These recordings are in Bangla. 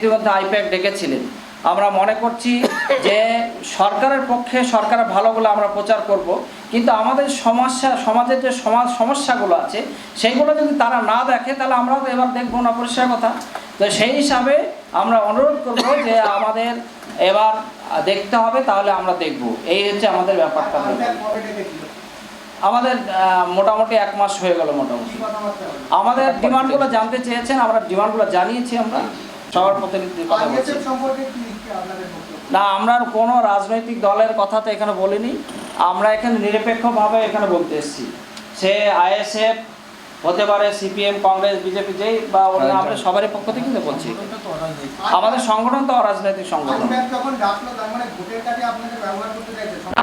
ইতিমধ্যে আইপ্যাক ডেকেছিলেন। আমরা মনে করছি যে সরকারের পক্ষে সরকারের ভালোগুলো আমরা প্রচার করব, কিন্তু আমাদের সমাজের যে সমস্যাগুলো আছে সেইগুলো যদি তারা না দেখে তাহলে আমরাও তো এবার দেখবো না, পরিষ্কার কথা। তো সেই হিসাবে আমরা অনুরোধ করব যে আমাদের এবার দেখতে হবে, তাহলে আমরা দেখব। এই হচ্ছে আমাদের ব্যাপারটা। আমাদের মোটামুটি 1 মাস হয়ে গেল। মোটামুটি আমাদের ডিমান্ডগুলো জানতে চেয়েছেন, আমরা ডিমান্ডগুলো জানিয়েছি। আমরা সবার প্রতিনিধির কথা বলছি না, আমরা কোনো রাজনৈতিক দলের কথা তো এখানে বলিনি। আমরা এখানে নিরপেক্ষভাবে এখানে বলতে এসেছি। সে আইএসএফ হতে পারে, সিপিএম, কংগ্রেস, বিজেপি, যেই বা অন্য, আমরা সবারই পক্ষ থেকে কিন্তু বলছি। আমাদের সংগঠন তো অরাজনৈতিক সংগঠন।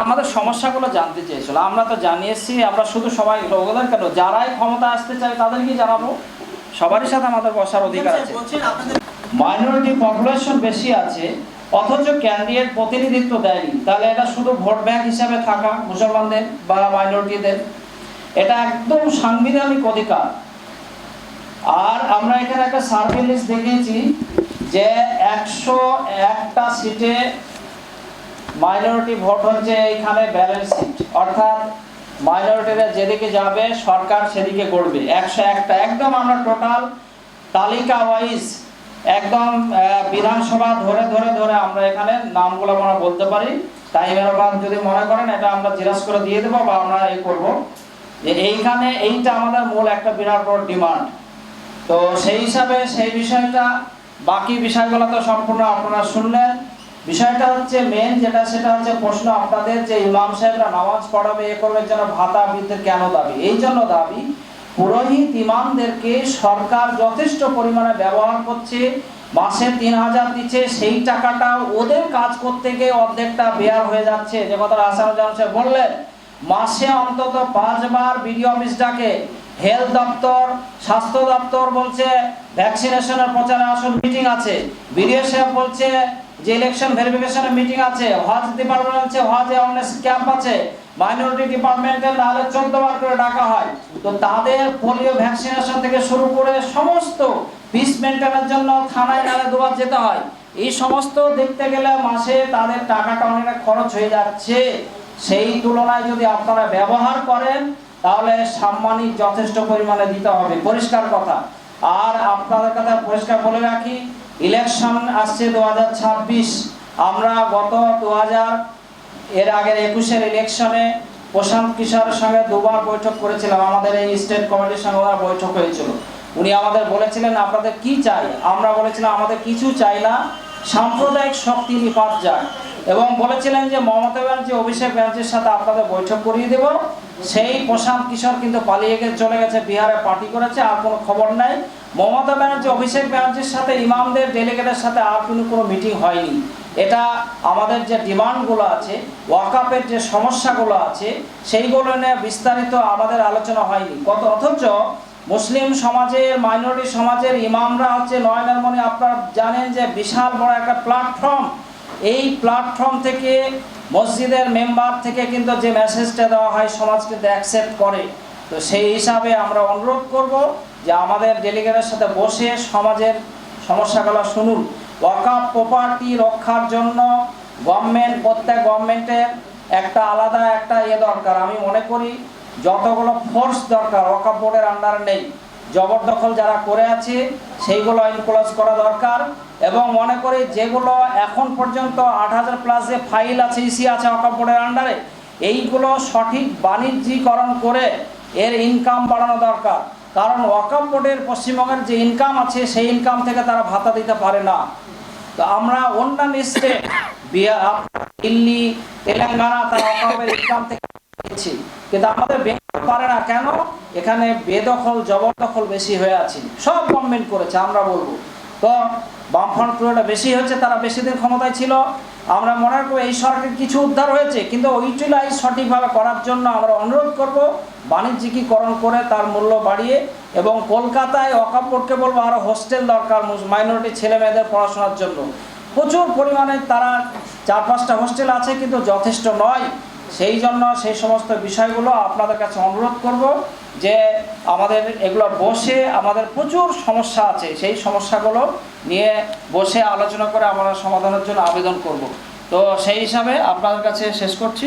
আমাদের সমস্যাগুলো জানতে চেয়েছিল, আমরা তো জানিয়েছি। আমরা শুধু সবাই ওদের কেন, যারাই ক্ষমতা আসতে চায় তাদেরকেই জানাবো। সবারই সাথে আমাদের বসার অধিকার আছে। মাইনরিটি পপুলেশন বেশি আছে অথচ ক্যান্ডিডেট প্রতিনিধিত্ব দেয়নি, তাহলে এটা শুধু ভোট ব্যাংক হিসাবে থাকা মুসলমানদের বা মাইনরিটিদের, এটা একদম সাংবিধানিক অধিকার। আর আমরা এখানে একটা সার্ভে লিস্ট দেখেছি যে 101টা সিটে মাইনরিটি ভোট হচ্ছে, এইখানে ব্যালেন্স সিট, অর্থাৎ মাইনরিটিরা যেদিকে যাবে সরকার সেদিকে করবে। 101টা একদম আমরা টোটাল তালিকা ওয়াইজ একদম বিধানসভা ধরে ধরে ধরে আমরা এখানে নামগুলো আমরা বলতে পারি। টাইমের অভাব যদি মনে করেন এটা আমরা জিজ্ঞাসা করে দিয়ে দেবো, বা আমরা এই করবো যে এইখানে এইটা আমাদের মূল একটা বিরাট বড় ডিমান্ড। তো সেই হিসাবে সেই বিষয়টা, বাকি বিষয়গুলো তো সম্পূর্ণ আপনারা শুনলেন। বিষয়টা হচ্ছে মেন যেটা, সেটা হচ্ছে প্রশ্ন আপনাদের যে ইমাম সাহেবরা নামাজ পড়াবে এ করবে যেন ভাতা বৃদ্ধের কেন দাবি? এই জন্য দাবি, পুরোহিত ইমামদেরকে সরকার যথেষ্ট পরিমাণে ব্যবহার করছে, মাসে 3000 দিচ্ছে, সেই টাকাটা ওদের কাজ করতে গিয়ে অর্ধেকটা বেয়ার হয়ে যাচ্ছে। যে কথা হাসানুজ্জামান সাহেব বললেন, মাসে অন্তত 5 বার বিডিও অফিস ডাকে, হেলথ দপ্তর, স্বাস্থ্য দপ্তর বলছে ভ্যাকসিনেশনের প্রচারে আসল মিটিং আছে, বিডিও সাহেব বলছে যে ইলেকশন ভেরিফিকেশনের মিটিং আছে, হজ ডিপার্টমেন্ট আছে হজ অ্যাওয়ারনেস ক্যাম্প আছে, মাইনরিটি ডিপার্টমেন্টের নাহলে 14 বার করে ডাকা হয়। তো তাদের পোলিও ভ্যাকসিনেশন থেকে শুরু করে সমস্ত পিস মেনটেনের জন্য থানায় নাহলে 2 বার যেতে হয়। এই সমস্ত দেখতে গেলে মাসে তাদের টাকাটা অনেকটা খরচ হয়ে যাচ্ছে। সেই তুলনায় যদি আপনারা ব্যবহার করেন তাহলে সাম্মানিক যথেষ্ট পরিমাণে দিতে হবে, পরিষ্কার কথা। আর আপনাদের কথা পরিষ্কার বলে রাখি, ইলেকশন আসছে 2026। আমরা গত 2000 এর আগের 21-এর ইলেকশনে প্রশান্ত কিশোরের সঙ্গে 2 বার বৈঠক করেছিলাম। আমাদের এই স্টেট কমিটির সঙ্গে ওনার বৈঠক হয়েছিল। উনি আমাদের বলেছিলেন আপনাদের কি চাই? আমরা বলেছিলাম আমাদের কিছু চাই না, সাম্প্রদায়িক শক্তি নিপাত যায়, এবং বলেছিলেন যে মমতা ব্যানার্জি, অভিষেক ব্যানার্জির সাথে আপনাদের বৈঠক করিয়ে দেব। সেই প্রশান্ত কিশোর কিন্তু পালিয়ে চলে গেছে, বিহারে পার্টি করেছে, আর কোনো খবর নাই। মমতা ব্যানার্জি, অভিষেক ব্যানার্জির সাথে ইমামদের ডেলিগেটের সাথে আর কোনো মিটিং হয়নি। এটা আমাদের যে ডিমান্ডগুলো আছে, ওয়াকাফের যে সমস্যাগুলো আছে, সেইগুলো নিয়ে বিস্তারিত আমাদের আলোচনা হয়নি। অথচ মুসলিম সমাজের, মাইনরিটি সমাজের ইমামরা হচ্ছে নয়নের মণি। আপনারা জানেন যে বিশাল বড় একটা প্ল্যাটফর্ম। এই প্ল্যাটফর্ম থেকে মসজিদের মেম্বার থেকে কিন্তু যে মেসেজটা দেওয়া হয় সমাজ কিন্তু অ্যাকসেপ্ট করে। তো সেই হিসাবে আমরা অনুরোধ করব যে আমাদের ডেলিগেটের সাথে বসে সমাজের সমস্যাগুলো শুনুন। ওয়াকাফ প্রপার্টি রক্ষার জন্য প্রত্যেক গভর্নমেন্টের একটা আলাদা একটা দরকার। আমি মনে করি যতগুলো ফোর্স দরকার ওয়াকাফ বোর্ডের আন্ডারে নেই। জবরদখল যারা করে আছে সেইগুলো ইনক্লোজ করা দরকার, এবং মনে করি যেগুলো এখন পর্যন্ত 8000+ যে ফাইল আছে, ইসি আছে ওয়াকাফ বোর্ডের আন্ডারে, এইগুলো সঠিক বাণিজ্যিকরণ করে এর ইনকাম বাড়ানো দরকার। কারণ ওয়াকাফ বোর্ডের পশ্চিমবঙ্গের যে ইনকাম আছে সেই ইনকাম থেকে তারা ভাতা দিতে পারে না। তো আমরা অন্যান্য স্টেট, দিল্লি, তেলেঙ্গানা, তারা ওয়াকাফের ইনকাম থেকে দিচ্ছি, কিন্তু আমাদের পারে না কেন? এখানে বেদখল, জবরদখল বেশি হয়ে আছে। সব গভর্নমেন্ট করেছে, আমরা বলবো। তো বামফ্রন্ট পুরোটা বেশি হয়েছে, তারা বেশি দিন ক্ষমতায় ছিল। আমরা মনে করব এই সরকার কিছু উদ্ধার হয়েছে, কিন্তু ইউটিলাইজ সঠিকভাবে করার জন্য আমরা অনুরোধ করব বাণিজ্যিকীকরণ করে তার মূল্য বাড়িয়ে, এবং কলকাতায় ওয়াকাফ বোর্ডকে বলবো আরও হোস্টেল দরকার মাইনরিটি ছেলে মেয়েদের পড়াশোনার জন্য। প্রচুর পরিমাণে তারা 4-5টা হোস্টেল আছে, কিন্তু যথেষ্ট নয়। সেই জন্য সেই সমস্ত বিষয়গুলো আপনাদের কাছে অনুরোধ করব যে আমাদের এগুলো বসে আমাদের প্রচুর সমস্যা আছে, সেই সমস্যাগুলো নিয়ে বসে আলোচনা করে আমরা সমাধানের জন্য আবেদন করব। তো সেই হিসাবে আপনাদের কাছে শেষ করছি।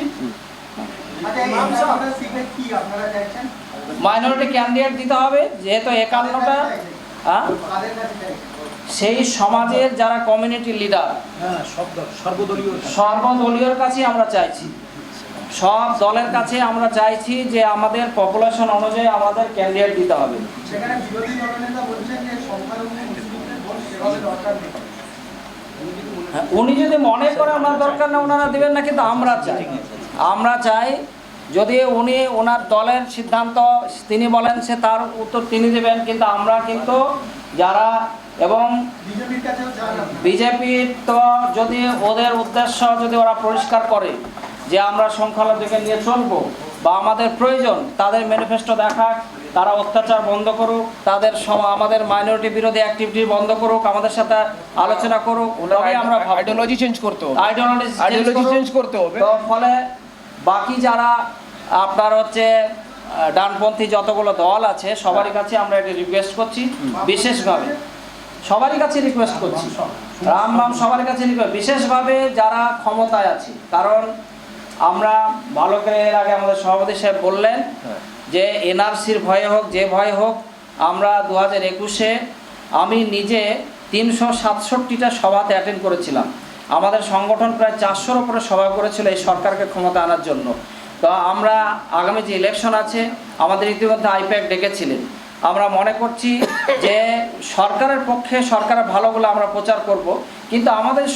মাইনরিটি ক্যান্ডিডেট দিতে হবে, যেহেতু 51টা সেই সমাজের যারা কমিউনিটি লিডার সর্বদলীয় কাছে আমরা চাইছি, সব দলের কাছে আমরা চাইছি যে আমাদের পপুলেশন অনুযায়ী আমাদের ক্যান্ডিডেট দিতে হবে। উনি যদি মনে করে আমার দরকার না ওনারা দেবেন না, কিন্তু আমরা চাই যদি উনি ওনার দলের সিদ্ধান্ত তিনি বলেন সে তার উত্তর তিনি দেবেন, কিন্তু আমরা কিন্তু যারা এবং বিজেপি তো যদি ওদের উদ্দেশ্য যদি ওরা পরিষ্কার করে যে আমরা সংখ্যালঘুকে নিয়ে চলবো বা আমাদের প্রয়োজন, তাদের ম্যানিফেস্টো দেখাক, তারা অত্যাচার বন্ধ করুক, তাদের আমাদের মাইনরিটি বিরোধী অ্যাক্টিভিটি বন্ধ করুক, আমাদের সাথে আলোচনা করুক, তবেই আমরা আইডিওলজি চেঞ্জ করতে হবে। তো ফলে বাকি যারা আপনার হচ্ছে ডানপন্থী যতগুলো দল আছে সবারই কাছে আমরা এটা রিকোয়েস্ট করছি, বিশেষভাবে সবারই কাছে রিকোয়েস্ট করছি, রাম সবার কাছে রিকোয়েস্ট, বিশেষভাবে যারা ক্ষমতায় আছে। কারণ আমরা ভালো করে এর আগে আমাদের সভাপতি সাহেব বললেন যে এনআরসির ভয়ে হোক যে ভয় হোক, আমরা 2021-এ আমি নিজে 367টা সভাতে অ্যাটেন্ড করেছিলাম। আমাদের সংগঠন প্রায় 400-র উপরে সভা করেছিল এই সরকারকে ক্ষমতা আনার জন্য। তো আমরা আগামী যে ইলেকশন আছে আমাদের ইতিমধ্যে আইপ্যাক ডেকেছিলেন, আমরা মনে করছি যে সরকারের পক্ষে সরকারের ভালোগুলো আমরা প্রচার করব, কিন্তু আমাদের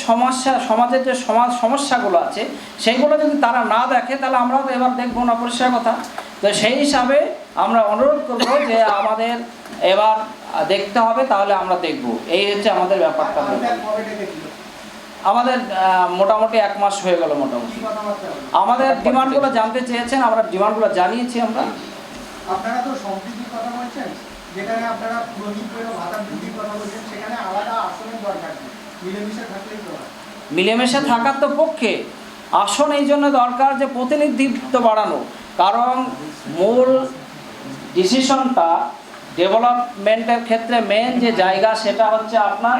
সমাজের যে সমস্যাগুলো আছে সেইগুলো যদি তারা না দেখে তাহলে আমরা তো এবার দেখবো না, পরিষ্কার কথা। তো সেই হিসাবে আমরা অনুরোধ করব যে আমাদের এবার দেখতে হবে, তাহলে আমরা দেখব। এই হচ্ছে আমাদের ব্যাপারটা। আমাদের মোটামুটি 1 মাস হয়ে গেল মোটামুটি। আমাদের ডিমান্ডগুলো জানতে চেয়েছেন, আমরা ডিমান্ডগুলো জানিয়েছি। আপনারা তো সম্প্রীতির কথা বলছেন, যেখানে আপনারা পুরোহিত ভাতা বৃদ্ধির কথা বলছেন, সেখানে আলাদা আসনের দরকার নেই, মিলেমিশে থাকলেই তো হয়। মিলেমিশে থাকার তো পক্ষে আসন এই জন্য দরকার যে প্রতিনিধিত্ব বাড়ানো, কারণ মূল ডিসিশনটা ডেভেলপমেন্টের ক্ষেত্রে মেন যে জায়গা সেটা হচ্ছে আপনার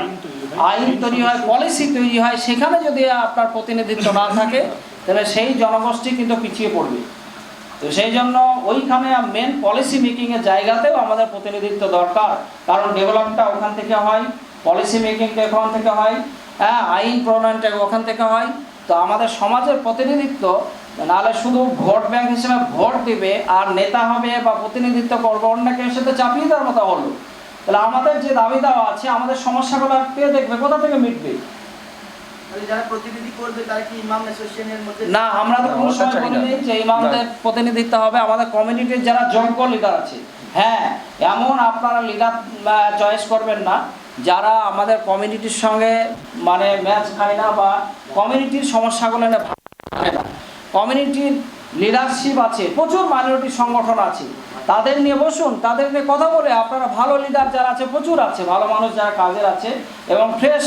আইন তৈরি হয়, পলিসি তৈরি হয়। সেখানে যদি আপনার প্রতিনিধিত্ব না থাকে তাহলে সেই জনগোষ্ঠী কিন্তু পিছিয়ে পড়বে। তো সেই জন্য ওইখানে মেন পলিসি মেকিংয়ের জায়গাতেও আমাদের প্রতিনিধিত্ব দরকার, কারণ ডেভেলপটা ওখান থেকে হয়, পলিসি মেকিংটা ওখান থেকে হয়, আইন প্রণয়নটা ওখান থেকে হয়। তো আমাদের সমাজের প্রতিনিধিত্ব নাহলে শুধু ভোট ব্যাংক হিসেবে ভোট দিবে আর নেতা হবে বা প্রতিনিধিত্ব করবে অন্যকে সাথে চাপিয়ে দেওয়ার মতো হলো। তাহলে আমাদের যে দাবি দেওয়া আছে, আমাদের সমস্যাগুলো কে দেখবে, কোথা থেকে মিটবে? না, আমরা তো কোনো সময় বলিনি যে ইমামদের প্রতিনিধিত্ব হবে। আমাদের কমিউনিটির যারা যোগ্য লিডার আছে, হ্যাঁ, এমন আপনারা লিডার চয়েস করবেন না যারা আমাদের কমিউনিটির সঙ্গে মানে ম্যাচ খায় না বা কমিউনিটির সমস্যাগুলো না ভাবে না। কমিউনিটির লিডারশিপ আছে, প্রচুর মাইনরিটি সংগঠন আছে, তাদের নিয়ে বসুন, তাদের নিয়ে কথা বলে আপনারা ভালো লিডার যারা আছে প্রচুর আছে, ভালো মানুষ যারা কাজের আছে এবং ফ্রেশ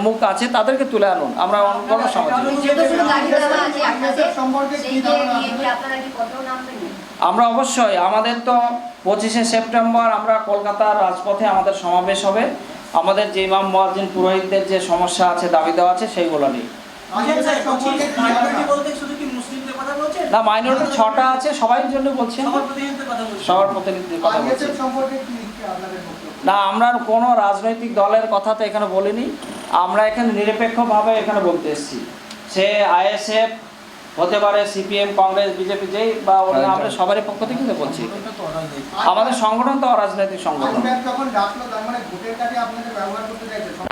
মুখ আছে, তাদেরকে তুলে আনুন। আমরা আমরা অবশ্যই আমাদের তো 25শে সেপ্টেম্বর আমরা কলকাতার রাজপথে আমাদের সমাবেশ হবে। আমাদের যে ইমাম মুয়াজ্জিন পুরোহিতদের যে সমস্যা আছে, দাবি দেওয়া আছে, সেইগুলো নিয়ে। না, মাইনরিটি 6টা আছে, সবাই জন্য বলছি, সবার প্রতিনিধিত্বের কথা বলছি। না, আমরা কোনো রাজনৈতিক দলের কথা তো এখানে বলিনি, আমরা এখানে নিরপেক্ষভাবে এখানে বলতে এসেছি। সে আইএসএফ হতে পারে, সিপিএম, কংগ্রেস, বিজেপি, যেই বা আমরা সবারই পক্ষ থেকে বলছি। আমাদের সংগঠন তো অরাজনৈতিক সংগঠন।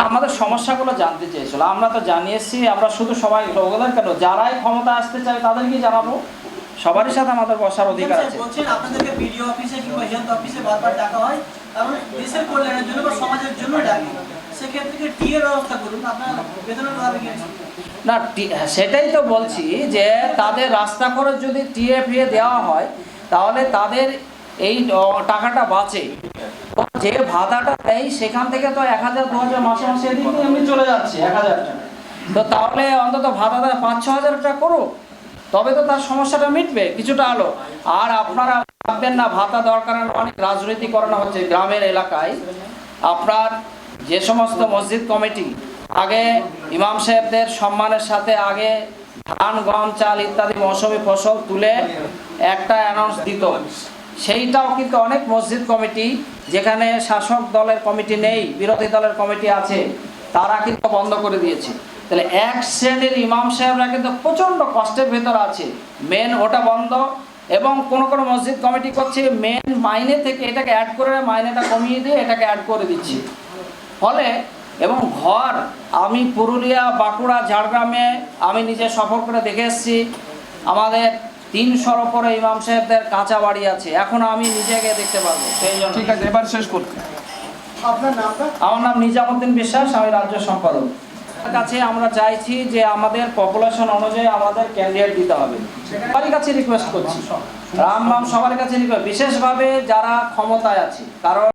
আমাদের সমস্যাগুলো জানতে চেয়েছিল, আমরা তো জানিয়েছি। আমরা শুধু সবাই ওদের কেন, যারাই ক্ষমতা আসতে চায় তাদেরকে জানাবো, সবারই সাথে আমাদের বসার অধিকার আছে। বলছেন আপনাদেরকে বিডিও অফিসে কিংবা হেলথ অফিসে বারবার ডাকা হয়, কারণ দেশের কল্যাণের জন্য বা সমাজের জন্য ডাকি, সেক্ষেত্রে টিএ ব্যবস্থা করুন, আপনার বেতনের ভাবে না, সেটাই তো বলছি যে তাদের রাস্তা খরচ যদি টিএফএ দেওয়া হয় তাহলে তাদের এই টাকাটা বাঁচে। যে ভাতাটা দেয় সেখান থেকে তো 1000 2000 মাসে মাসে এদিকে এমনি চলে যাচ্ছে 1000 টাকা। তো তাহলে অন্তত ভাতাটা 5-6 হাজার টাকা করুক, তবে তো তার সমস্যাটা মিটবে কিছুটা আলো। আর আপনারা ভাববেন না ভাতা দরকার, অনেক রাজনীতি করানো হচ্ছে গ্রামের এলাকায়। আপনার যে সমস্ত মসজিদ কমিটি আগে ইমাম সাহেবদের সম্মানের সাথে আগে ধান গম চাল ইত্যাদি মৌসুমি ফসল তুলে একটা অ্যানাউন্স দিত, সেইটাও কিন্তু অনেক মসজিদ কমিটি যেখানে শাসক দলের কমিটি নেই, বিরোধী দলের কমিটি আছে, তারা কিন্তু বন্ধ করে দিয়েছে। তাহলে এক শ্রেণীর ইমাম সাহেবরা কিন্তু প্রচণ্ড কষ্টের ভেতর আছে, মেন ওটা বন্ধ। এবং কোনো কোনো মসজিদ কমিটি করছে মেন মাইনে থেকে এটাকে অ্যাড করে মাইনেটা কমিয়ে দিয়ে এটাকে অ্যাড করে দিচ্ছি। ফলে এবং ঘর, আমি পুরুলিয়া বাঁকুড়া ঝাড়গ্রামে আমি নিজে সফর করে দেখে এসেছি, আমাদের 300-র উপরে ইমাম সাহেবদের কাঁচা বাড়ি আছে, এখন আমি নিজেকে দেখতে পারবো। সেই জন্য ঠিক আছে, এবার শেষ করতে। আপনার নামটা? আমার নাম নিজামুদ্দিন বিশ্বাস, আমি রাজ্য সম্পাদক। কাছে আমরা চাইছি যে আমাদের পপুলেশন অনুযায়ী আমাদের ক্যান্ডিডেট দিতে হবে। সবার কাছে রিকোয়েস্ট করছি, রাম সবার কাছে রিকোয়েস্ট, বিশেষভাবে যারা ক্ষমতায় আছে, কারণ